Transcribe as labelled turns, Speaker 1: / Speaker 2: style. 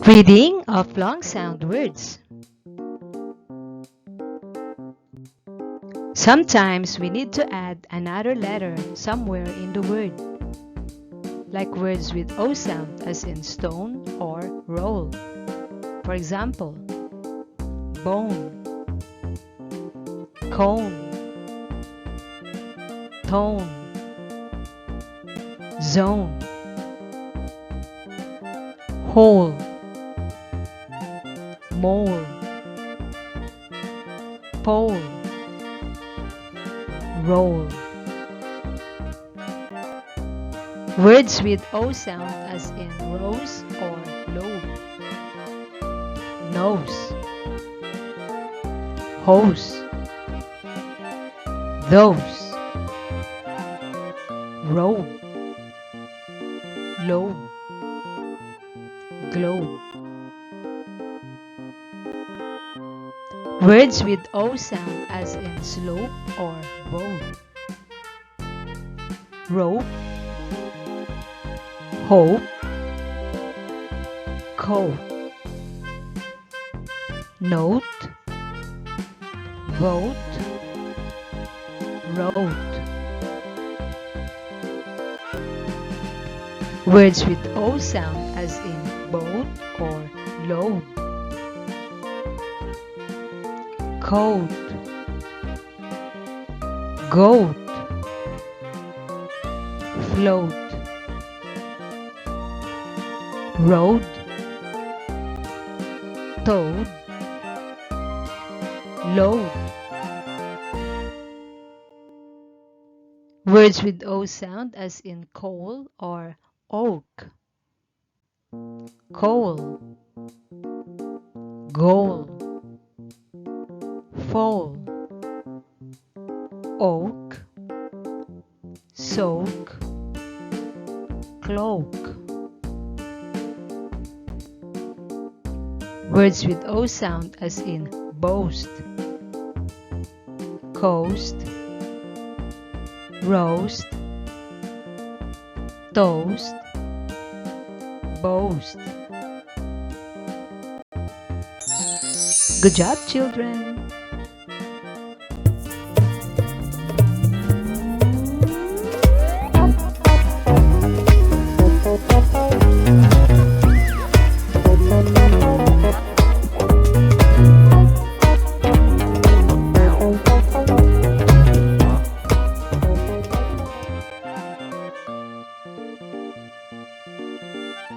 Speaker 1: Reading of long sound words. Sometimes we need to add another letter somewhere in the word, like words with O sound as in stone or roll. For example, bone, cone, tone, zone, whole, mole, pole, roll. Words with O sound as in rose or lobe. Nose, hose, those, robe, lobe, globe. Words with O sound as in slope or road. Rope, hope, coat, note, vote, road. Words with O sound as in boat or load. Coat, goat, float, road, toad, load. Words with O sound as in coal or oak. Coal, goal, foal, oak, soak, cloak. Words with O sound as in boast, coast, roast, toast, boast. Good job, children!